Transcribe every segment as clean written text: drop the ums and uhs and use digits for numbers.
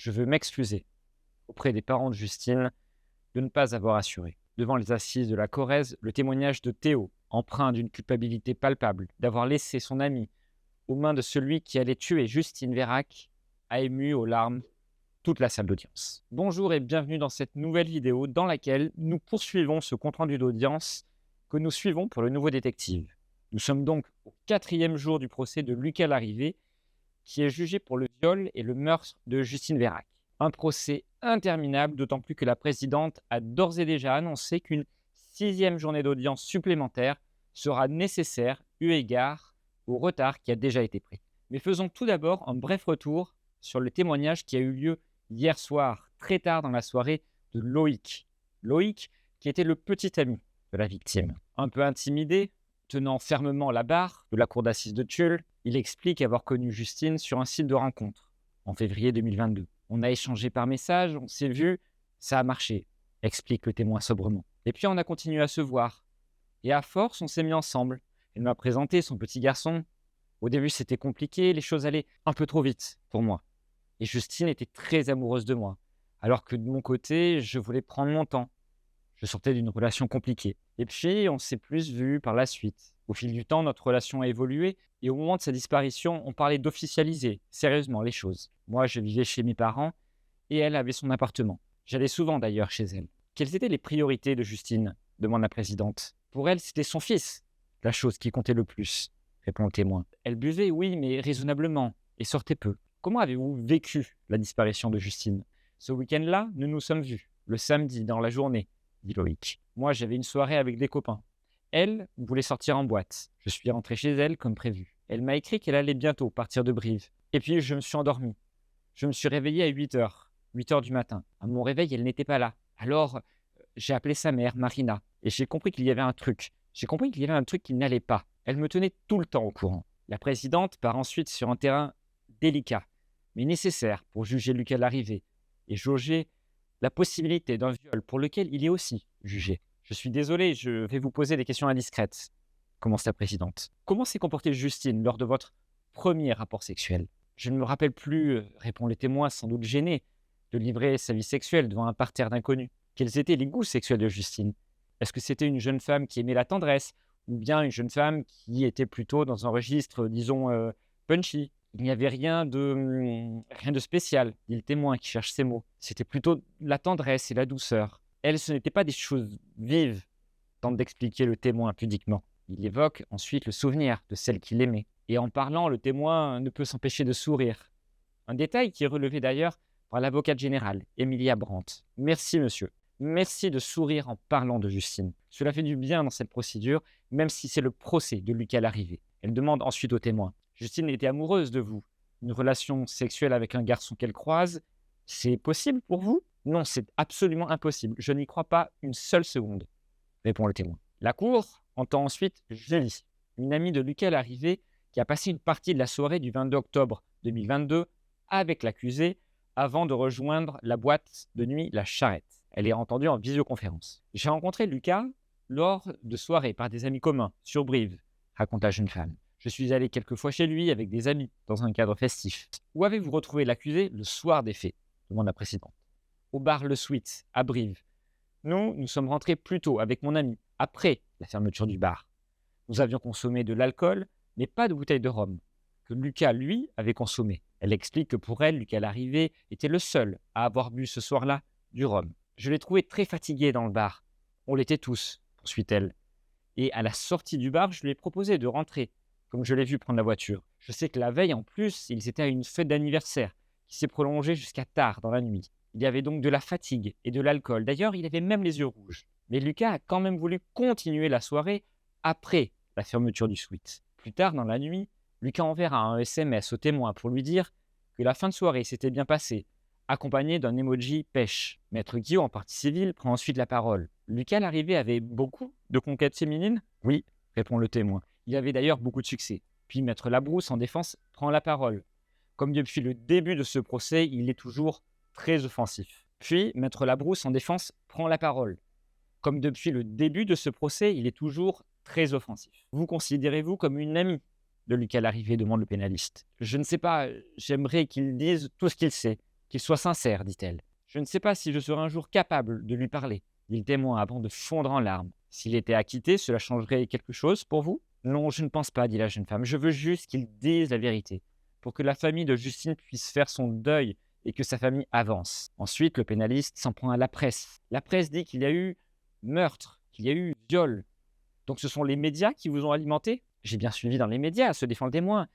Je veux m'excuser auprès des parents de Justine de ne pas avoir assuré, devant les assises de la Corrèze, le témoignage de Théo, empreint d'une culpabilité palpable, d'avoir laissé son ami aux mains de celui qui allait tuer Justine Vérac, a ému aux larmes toute la salle d'audience. Bonjour et bienvenue dans cette nouvelle vidéo dans laquelle nous poursuivons ce compte-rendu d'audience que nous suivons pour le nouveau détective. Nous sommes donc au 4e jour du procès de Lucas Larrivé, qui est jugé pour le viol et le meurtre de Justine Vérac. Un procès interminable, d'autant plus que la présidente a d'ores et déjà annoncé qu'une 6e journée d'audience supplémentaire sera nécessaire eu égard au retard qui a déjà été pris. Mais faisons tout d'abord un bref retour sur le témoignage qui a eu lieu hier soir, très tard dans la soirée, de Loïc. Loïc, qui était le petit ami de la victime. Un peu intimidé, tenant fermement la barre de la cour d'assises de Tulle, il explique avoir connu Justine sur un site de rencontre en février 2022. On a échangé par message, on s'est vu, ça a marché, explique le témoin sobrement. Et puis on a continué à se voir. Et à force, on s'est mis ensemble. Elle m'a présenté son petit garçon. Au début, c'était compliqué, les choses allaient un peu trop vite pour moi. Et Justine était très amoureuse de moi, alors que de mon côté, je voulais prendre mon temps. Je sortais d'une relation compliquée. Et puis, on s'est plus vu par la suite. Au fil du temps, notre relation a évolué et au moment de sa disparition, on parlait d'officialiser sérieusement les choses. Moi, je vivais chez mes parents et elle avait son appartement. J'allais souvent d'ailleurs chez elle. Quelles étaient les priorités de Justine ? Demande la présidente. Pour elle, c'était son fils, la chose qui comptait le plus, répond le témoin. Elle buvait, oui, mais raisonnablement, et sortait peu. Comment avez-vous vécu la disparition de Justine ? Ce week-end-là, nous nous sommes vus, le samedi, dans la journée, dit Loïc. Moi, j'avais une soirée avec des copains. Elle voulait sortir en boîte. Je suis rentré chez elle comme prévu. Elle m'a écrit qu'elle allait bientôt partir de Brive. Et puis, je me suis endormi. Je me suis réveillé à 8 heures du matin. À mon réveil, elle n'était pas là. Alors, j'ai appelé sa mère, Marina, et j'ai compris qu'il y avait un truc. J'ai compris qu'il y avait un truc qui n'allait pas. Elle me tenait tout le temps au courant. La présidente part ensuite sur un terrain délicat, mais nécessaire pour juger Lucas Larrivé et jauger la possibilité d'un viol pour lequel il est aussi jugé. Je suis désolé, je vais vous poser des questions indiscrètes, commence la présidente. Comment s'est comportée Justine lors de votre premier rapport sexuel ? Je ne me rappelle plus, répond le témoin, sans doute gêné, de livrer sa vie sexuelle devant un parterre d'inconnus. Quels étaient les goûts sexuels de Justine ? Est-ce que c'était une jeune femme qui aimait la tendresse ou bien une jeune femme qui était plutôt dans un registre, disons, punchy ? Il n'y avait rien de spécial, dit le témoin qui cherche ses mots. C'était plutôt la tendresse et la douceur. Elle, ce n'était pas des choses vives, tente d'expliquer le témoin pudiquement. Il évoque ensuite le souvenir de celle qu'il aimait. Et en parlant, le témoin ne peut s'empêcher de sourire. Un détail qui est relevé d'ailleurs par l'avocate générale, Emilia Brandt. Merci monsieur. Merci de sourire en parlant de Justine. Cela fait du bien dans cette procédure, même si c'est le procès de Lucas Larrivé. Elle demande ensuite au témoin. Justine était amoureuse de vous. Une relation sexuelle avec un garçon qu'elle croise, c'est possible pour vous ? Non, c'est absolument impossible. Je n'y crois pas une seule seconde, répond le témoin. La cour entend ensuite Julie, une amie de Lucas Larrivé qui a passé une partie de la soirée du 22 octobre 2022 avec l'accusé avant de rejoindre la boîte de nuit La Charrette. Elle est entendue en visioconférence. J'ai rencontré Lucas lors de soirées par des amis communs sur Brive, raconte la jeune femme. Je suis allé quelques fois chez lui avec des amis dans un cadre festif. Où avez-vous retrouvé l'accusé le soir des faits ? Demande la présidente. Au bar Le Sweet, à Brive. Nous sommes rentrés plus tôt avec mon ami, après la fermeture du bar. Nous avions consommé de l'alcool, mais pas de bouteille de rhum, que Lucas, lui, avait consommé. Elle explique que pour elle, Lucas Larrivé était le seul à avoir bu ce soir-là du rhum. Je l'ai trouvé très fatigué dans le bar. On l'était tous, poursuit-elle. Et à la sortie du bar, je lui ai proposé de rentrer, comme je l'ai vu prendre la voiture. Je sais que la veille, en plus, ils étaient à une fête d'anniversaire qui s'est prolongée jusqu'à tard dans la nuit. Il y avait donc de la fatigue et de l'alcool. D'ailleurs, il avait même les yeux rouges. Mais Lucas a quand même voulu continuer la soirée après la fermeture du suite. Plus tard dans la nuit, Lucas enverra un SMS au témoin pour lui dire que la fin de soirée s'était bien passée, accompagné d'un emoji pêche. Maître Guillaume, en partie civile, prend ensuite la parole. Lucas Larrivé avait beaucoup de conquêtes féminines ? Oui, répond le témoin. Il avait d'ailleurs beaucoup de succès. Puis Maître Labrousse, en défense, prend la parole. Comme depuis le début de ce procès, il est toujours très offensif. Puis Maître Labrousse, en défense, prend la parole. Comme depuis le début de ce procès, il est toujours très offensif. Vous considérez-vous comme une amie de Lucas Larrivé ? Demande le pénaliste. Je ne sais pas, j'aimerais qu'il dise tout ce qu'il sait, Qu'il soit sincère, dit-elle. Je ne sais pas si je serai un jour capable de lui parler, dit le témoin avant de fondre en larmes. S'il était acquitté, cela changerait quelque chose pour vous? Non, je ne pense pas, dit la jeune femme. Je veux juste qu'il dise la vérité, pour que la famille de Justine puisse faire son deuil et que sa famille avance. Ensuite, le pénaliste s'en prend à la presse. La presse dit qu'il y a eu meurtre, qu'il y a eu viol. Donc ce sont les médias qui vous ont alimenté? J'ai bien suivi dans les médias, se défend le témoin.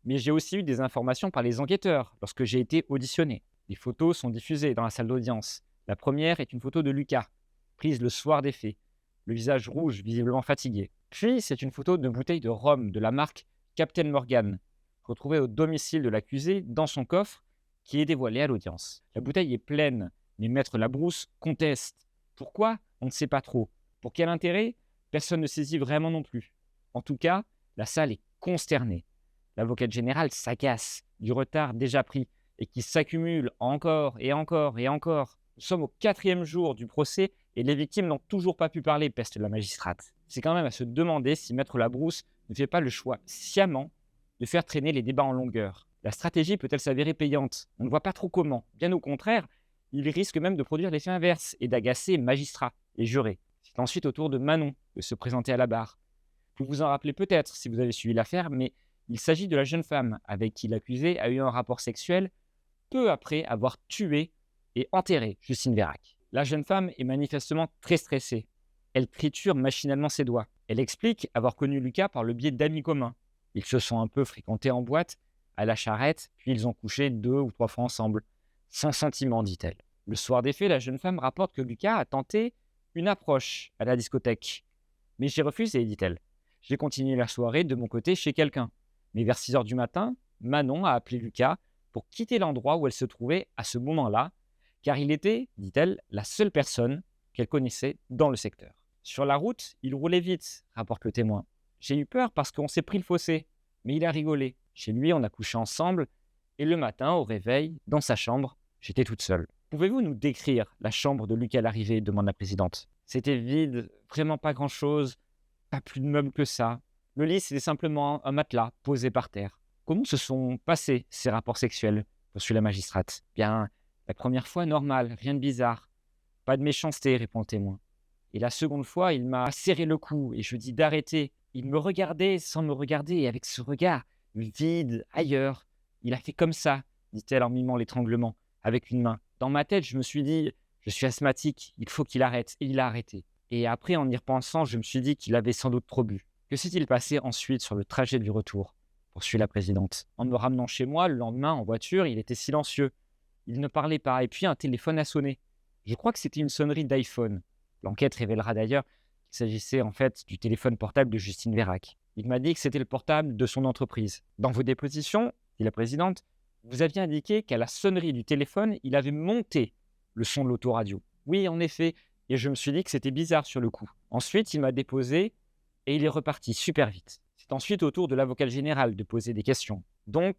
Mais j'ai aussi eu des informations par les enquêteurs lorsque j'ai été auditionné. Les photos sont diffusées dans la salle d'audience. La première est une photo de Lucas, prise le soir des faits, le visage rouge, visiblement fatigué. Puis, c'est une photo de bouteille de rhum de la marque Captain Morgan, retrouvée au domicile de l'accusé dans son coffre, qui est dévoilé à l'audience. La bouteille est pleine, mais Maître Labrousse conteste. Pourquoi? On ne sait pas trop. Pour quel intérêt? Personne ne saisit vraiment non plus. En tout cas, la salle est consternée. L'avocate générale s'agace du retard déjà pris et qui s'accumule encore et encore et encore. Nous sommes au 4e jour du procès et les victimes n'ont toujours pas pu parler, peste la magistrate. C'est quand même à se demander si Maître Labrousse ne fait pas le choix sciemment de faire traîner les débats en longueur. La stratégie peut-elle s'avérer payante? On ne voit pas trop comment. Bien au contraire, il risque même de produire l'effet inverse et d'agacer magistrats et jurés. C'est ensuite au tour de Manon de se présenter à la barre. Vous vous en rappelez peut-être si vous avez suivi l'affaire, mais il s'agit de la jeune femme avec qui l'accusé a eu un rapport sexuel peu après avoir tué et enterré Justine Vérac. La jeune femme est manifestement très stressée. Elle triture machinalement ses doigts. Elle explique avoir connu Lucas par le biais d'amis communs. Ils se sont un peu fréquentés en boîte, à la charrette, puis ils ont couché 2 ou 3 fois ensemble. Sans sentiment, dit-elle. Le soir des faits, la jeune femme rapporte que Lucas a tenté une approche à la discothèque. Mais j'ai refusé, dit-elle. J'ai continué la soirée de mon côté chez quelqu'un. Mais vers 6 heures du matin, Manon a appelé Lucas pour quitter l'endroit où elle se trouvait à ce moment-là, car il était, dit-elle, la seule personne qu'elle connaissait dans le secteur. Sur la route, il roulait vite, rapporte le témoin. J'ai eu peur parce qu'on s'est pris le fossé, mais il a rigolé. Chez lui, on a couché ensemble, et le matin, au réveil, dans sa chambre, j'étais toute seule. Pouvez-vous nous décrire la chambre de Lucas à l'arrivée? Demande la présidente. C'était vide, vraiment pas grand-chose, pas plus de meubles que ça. Le lit, c'était simplement un matelas posé par terre. Comment se sont passés ces rapports sexuels? Poursuit la magistrate. Bien, la première fois, normal, rien de bizarre. Pas de méchanceté, répond le témoin. Et la seconde fois, il m'a serré le cou et je dis d'arrêter. Il me regardait sans me regarder et avec ce regard vide, ailleurs. Il a fait comme ça, dit-elle en mimant l'étranglement, avec une main. Dans ma tête, je me suis dit, je suis asthmatique, il faut qu'il arrête. Et il a arrêté. Et après, en y repensant, je me suis dit qu'il avait sans doute trop bu. Que s'est-il passé ensuite sur le trajet du retour? Poursuit la présidente. En me ramenant chez moi, le lendemain, en voiture, il était silencieux. Il ne parlait pas, et puis un téléphone a sonné. Je crois que c'était une sonnerie d'iPhone. L'enquête révélera d'ailleurs qu'il s'agissait en fait du téléphone portable de Justine Vérac. Il m'a dit que c'était le portable de son entreprise. Dans vos dépositions, dit la présidente, vous aviez indiqué qu'à la sonnerie du téléphone, il avait monté le son de l'autoradio. Oui, en effet, et je me suis dit que c'était bizarre sur le coup. Ensuite, il m'a déposé et il est reparti super vite. C'est ensuite au tour de l'avocat général de poser des questions. Donc,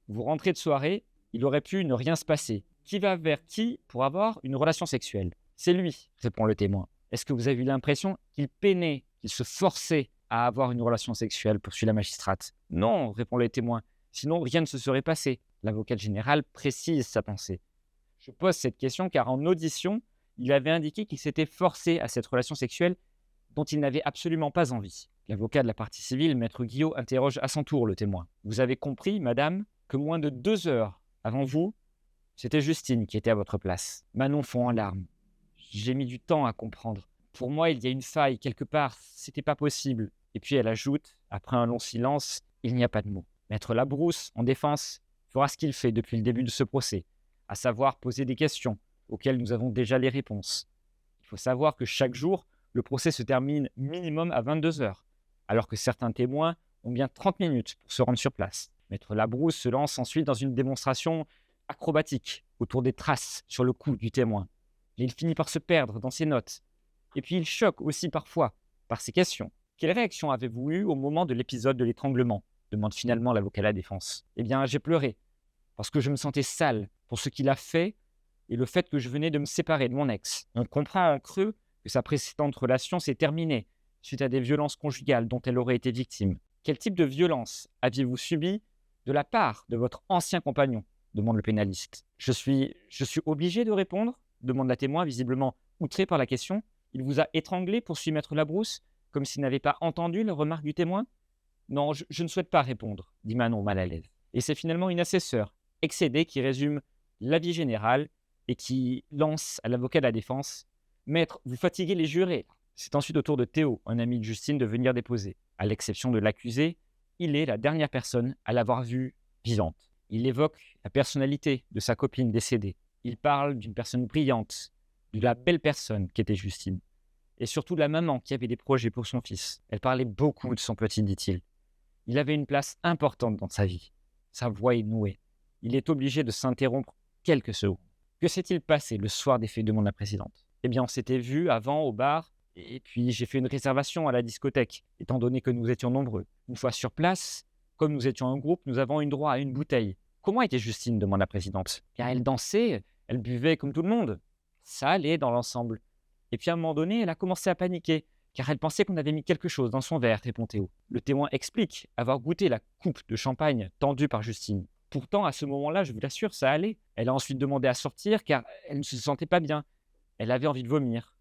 vous rentrez de soirée, il aurait pu ne rien se passer. Qui va vers qui pour avoir une relation sexuelle? C'est lui, répond le témoin. Est-ce que vous avez eu l'impression qu'il peinait, qu'il se forçait à avoir une relation sexuelle? Poursuit la magistrate. Non, répond le témoin. Sinon, rien ne se serait passé. L'avocat général précise sa pensée. Je pose cette question car en audition, il avait indiqué qu'il s'était forcé à cette relation sexuelle dont il n'avait absolument pas envie. L'avocat de la partie civile, maître Guillot, interroge à son tour le témoin. Vous avez compris, madame, que moins de 2 heures avant vous, c'était Justine qui était à votre place. Manon fond en larmes. J'ai mis du temps à comprendre. Pour moi, il y a une faille quelque part, c'était pas possible. Et puis elle ajoute, après un long silence, il n'y a pas de mots. Maître Labrousse, en défense, fera ce qu'il fait depuis le début de ce procès, à savoir poser des questions auxquelles nous avons déjà les réponses. Il faut savoir que chaque jour, le procès se termine minimum à 22 heures, alors que certains témoins ont bien 30 minutes pour se rendre sur place. Maître Labrousse se lance ensuite dans une démonstration acrobatique autour des traces sur le cou du témoin. Et il finit par se perdre dans ses notes. Et puis il choque aussi parfois par ses questions. Quelle réaction avez-vous eue au moment de l'épisode de l'étranglement? Demande finalement l'avocat de la défense. Eh bien, j'ai pleuré, parce que je me sentais sale pour ce qu'il a fait et le fait que je venais de me séparer de mon ex. On comprend en creux que sa précédente relation s'est terminée suite à des violences conjugales dont elle aurait été victime. Quel type de violence aviez-vous subi de la part de votre ancien compagnon? demande le pénaliste. Je suis obligé de répondre, demande la témoin, visiblement outrée par la question. Il vous a étranglé, poursuit maître Labrousse, comme s'il n'avait pas entendu la remarque du témoin. Non, je ne souhaite pas répondre, dit Manon mal à l'aise. Et c'est finalement une assesseure, excédée, qui résume l'avis général et qui lance à l'avocat de la défense: Maître, vous fatiguez les jurés. C'est ensuite au tour de Théo, un ami de Justine, de venir déposer. À l'exception de l'accusé, il est la dernière personne à l'avoir vue vivante. Il évoque la personnalité de sa copine décédée. Il parle d'une personne brillante, de la belle personne qu'était Justine. Et surtout de la maman qui avait des projets pour son fils. Elle parlait beaucoup de son petit, dit-il. Il avait une place importante dans sa vie. Sa voix est nouée. Il est obligé de s'interrompre quelques secondes. Que s'est-il passé le soir des faits, demande la présidente. Eh bien, on s'était vus avant au bar, et puis j'ai fait une réservation à la discothèque, étant donné que nous étions nombreux. Une fois sur place, comme nous étions un groupe, nous avons eu droit à une bouteille. Comment était Justine, demande la présidente. Car elle dansait, elle buvait comme tout le monde. Ça allait dans l'ensemble. Et puis à un moment donné, elle a commencé à paniquer, car elle pensait qu'on avait mis quelque chose dans son verre, répond Théo. Le témoin explique avoir goûté la coupe de champagne tendue par Justine. Pourtant, à ce moment-là, je vous l'assure, ça allait. Elle a ensuite demandé à sortir, car elle ne se sentait pas bien. Elle avait envie de vomir.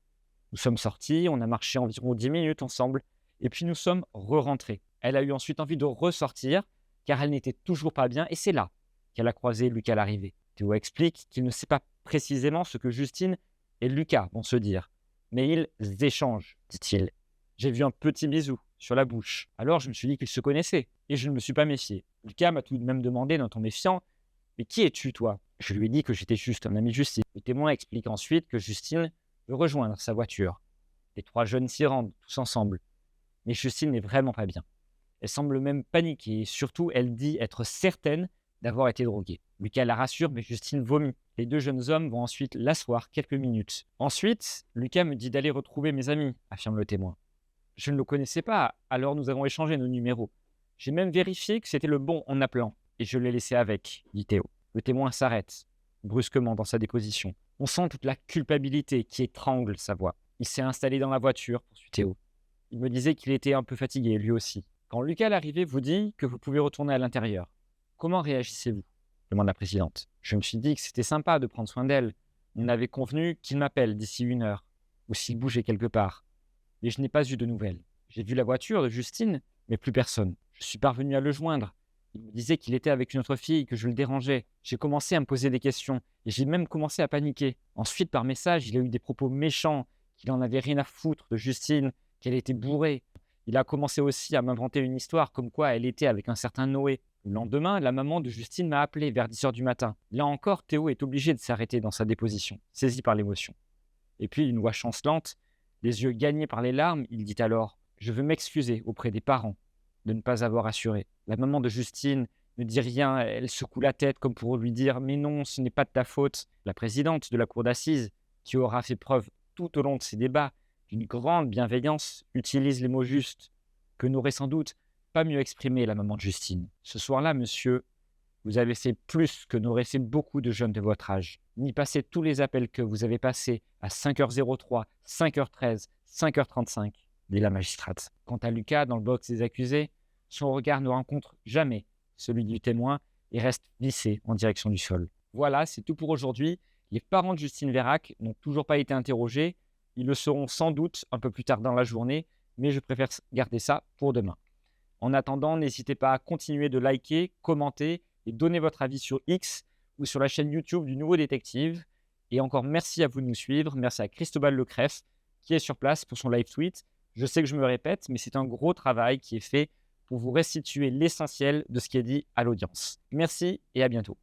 Nous sommes sortis, on a marché environ 10 minutes ensemble, et puis nous sommes re-rentrés. Elle a eu ensuite envie de ressortir, car elle n'était toujours pas bien, et c'est là qu'elle a croisé Lucas à l'arrivée. Théo explique qu'il ne sait pas précisément ce que Justine et Lucas vont se dire, mais ils échangent, dit-il. J'ai vu un petit bisou sur la bouche. Alors je me suis dit qu'ils se connaissaient, et je ne me suis pas méfié. Lucas m'a tout de même demandé d'un ton méfiant: mais qui es-tu, toi? Je lui ai dit que j'étais juste un ami de Justine. Le témoin explique ensuite que Justine veut rejoindre sa voiture. Les trois jeunes s'y rendent, tous ensemble. Mais Justine n'est vraiment pas bien. Elle semble même paniquer, et surtout, elle dit être certaine d'avoir été droguée. Lucas la rassure, mais Justine vomit. Les deux jeunes hommes vont ensuite l'asseoir quelques minutes. Ensuite, Lucas me dit d'aller retrouver mes amis, affirme le témoin. Je ne le connaissais pas, alors nous avons échangé nos numéros. J'ai même vérifié que c'était le bon en appelant, et je l'ai laissé avec, dit Théo. Le témoin s'arrête, brusquement dans sa déposition. On sent toute la culpabilité qui étrangle sa voix. Il s'est installé dans la voiture, poursuit Théo. Il me disait qu'il était un peu fatigué, lui aussi. Quand Lucas, à l'arrivée, vous dit que vous pouvez retourner à l'intérieur, comment réagissez-vous? Demande la présidente. Je me suis dit que c'était sympa de prendre soin d'elle. On avait convenu qu'il m'appelle d'ici 1 heure, ou s'il bougeait quelque part. Mais je n'ai pas eu de nouvelles. J'ai vu la voiture de Justine, mais plus personne. Je suis parvenu à le joindre. Il me disait qu'il était avec une autre fille, que je le dérangeais. J'ai commencé à me poser des questions, et j'ai même commencé à paniquer. Ensuite, par message, il a eu des propos méchants, qu'il en avait rien à foutre de Justine, qu'elle était bourrée. Il a commencé aussi à m'inventer une histoire comme quoi elle était avec un certain Noé. Le lendemain, la maman de Justine m'a appelé vers 10 h du matin. Là encore, Théo est obligé de s'arrêter dans sa déposition, saisi par l'émotion. Et puis, d'une voix chancelante, les yeux gagnés par les larmes, il dit alors: je veux m'excuser auprès des parents de ne pas avoir assuré. La maman de Justine ne dit rien, elle secoue la tête comme pour lui dire: mais non, ce n'est pas de ta faute. La présidente de la cour d'assises, qui aura fait preuve tout au long de ces débats d'une grande bienveillance, utilise les mots justes que n'aurait sans doute pas mieux exprimé la maman de Justine. Ce soir-là, monsieur, vous avez fait plus que n'auraient fait beaucoup de jeunes de votre âge. Ni passer tous les appels que vous avez passés à 5h03, 5h13, 5h35, dit la magistrate. Quant à Lucas, dans le box des accusés, son regard ne rencontre jamais celui du témoin et reste vissé en direction du sol. Voilà, c'est tout pour aujourd'hui. Les parents de Justine Vérac n'ont toujours pas été interrogés. Ils le seront sans doute un peu plus tard dans la journée, mais je préfère garder ça pour demain. En attendant, n'hésitez pas à continuer de liker, commenter et donner votre avis sur X ou sur la chaîne YouTube du Nouveau Détective. Et encore merci à vous de nous suivre. Merci à Cristobal Lecref qui est sur place pour son live tweet. Je sais que je me répète, mais c'est un gros travail qui est fait pour vous restituer l'essentiel de ce qui est dit à l'audience. Merci et à bientôt.